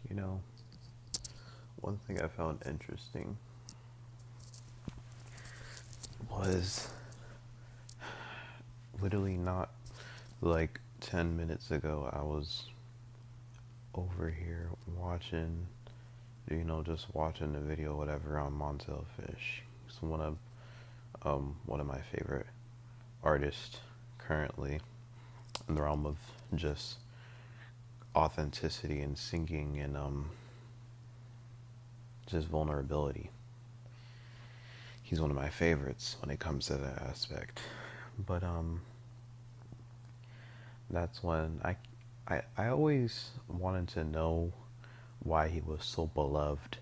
You know, one thing I found interesting was literally not like 10 minutes ago, I was over here watching, just watching the video, whatever, on Montel Fish. He's one of my favorite artists currently in the realm of just authenticity and singing and just vulnerability. He's one of my favorites when it comes to that aspect. But that's when I always wanted to know why he was so beloved.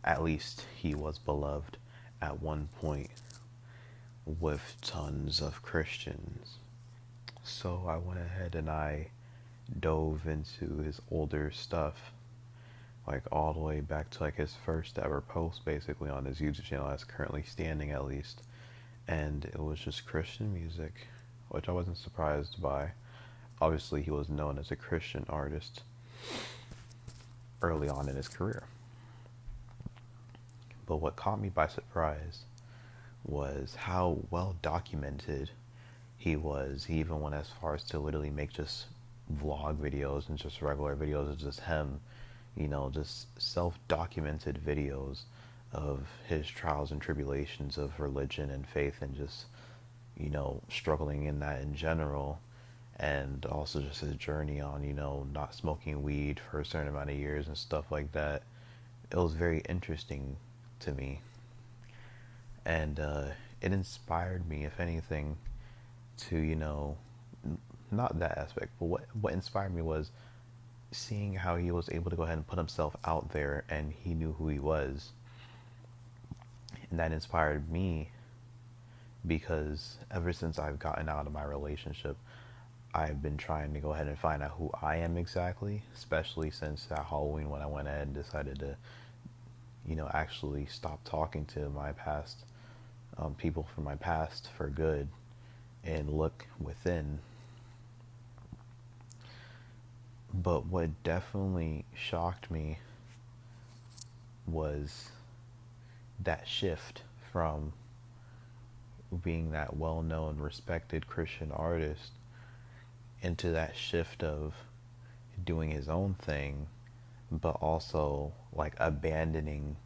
At least he was beloved at one point with tons of Christians. So I went ahead and I dove into his older stuff, like all the way back to like his first ever post basically on his YouTube channel that's currently standing at least. And it was just Christian music, which I wasn't surprised by. Obviously, he was known as a Christian artist early on in his career. But what caught me by surprise was how well documented he was. He even went as far as to literally make just vlog videos and just regular videos of just him, just self-documented videos of his trials and tribulations of religion and faith and just, struggling in that in general. And also just his journey on, not smoking weed for a certain amount of years and stuff like that. It was very interesting to me. And it inspired me, if anything, to, not that aspect, but what inspired me was seeing how he was able to go ahead and put himself out there and he knew who he was. And that inspired me because ever since I've gotten out of my relationship, I've been trying to go ahead and find out who I am exactly, especially since that Halloween when I went ahead and decided to, actually stop talking to my past, people from my past for good and look within. But what definitely shocked me was that shift from being that well known, respected Christian artist into that shift of doing his own thing, but also like abandoning.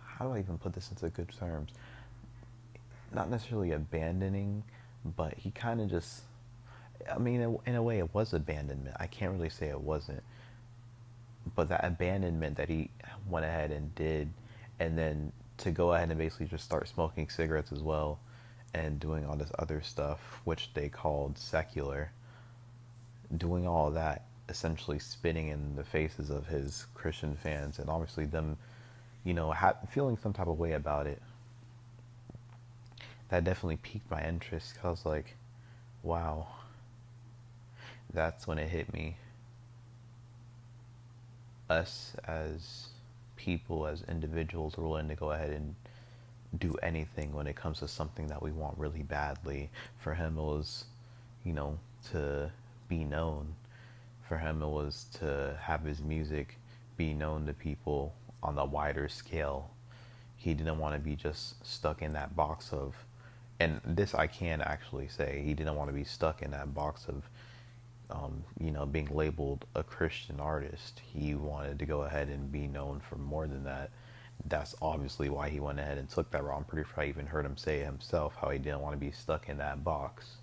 How do I even put this into good terms? Not necessarily abandoning, but he kind of just. I mean, in a way, it was abandonment. I can't really say it wasn't, but that abandonment that he went ahead and did, and then to go ahead and basically just start smoking cigarettes as well, and doing all this other stuff, which they called secular, doing all that, essentially spitting in the faces of his Christian fans, and obviously them, feeling some type of way about it. That definitely piqued my interest. 'Cause I was like, wow, that's when it hit me. Us as people, as individuals, are willing to go ahead and do anything when it comes to something that we want really badly. For him, it was, to be known. For him, it was to have his music be known to people on a wider scale. He didn't want to be just stuck in that box of, and this I can actually say, he didn't want to be stuck in that box of, being labeled a Christian artist. He wanted to go ahead and be known for more than that. That's obviously why he went ahead and took that route. I'm pretty sure I even heard him say it himself, how he didn't want to be stuck in that box.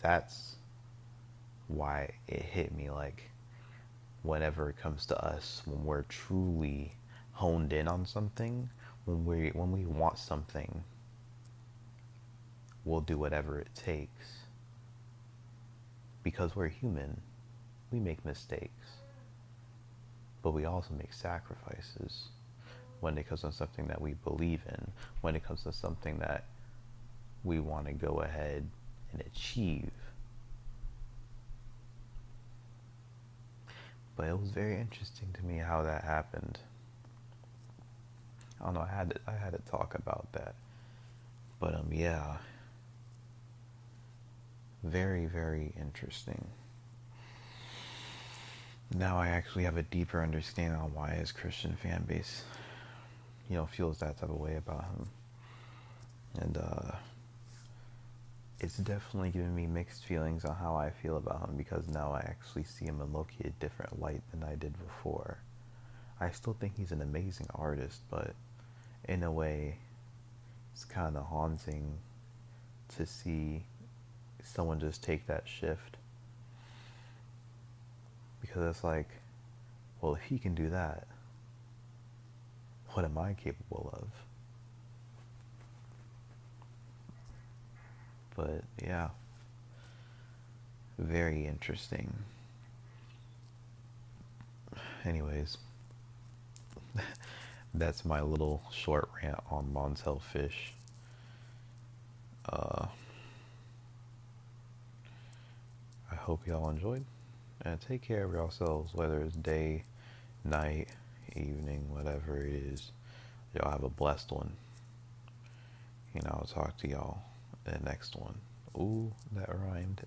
That's why it hit me like whenever it comes to us, when we're truly honed in on something, when we want something, we'll do whatever it takes because we're human. We make mistakes, but we also make sacrifices when it comes to something that we believe in, when it comes to something that we want to go ahead and achieve. But it was very interesting to me how that happened. I don't know. I had to talk about that. But yeah, Very, very interesting. Now I actually have a deeper understanding on why his Christian fan base, feels that type of way about him. And it's definitely giving me mixed feelings on how I feel about him, because now I actually see him in low-key a different light than I did before. I still think he's an amazing artist, but in a way, it's kind of haunting to see someone just take that shift, because it's like, well, if he can do that, what am I capable of? But yeah, very interesting. Anyways, that's my little short rant on Montel Fish. Uh, I hope y'all enjoyed, and take care of yourselves, whether it's day, night, evening, whatever it is. Y'all have a blessed one. And I'll talk to y'all in the next one. Ooh, that rhymed.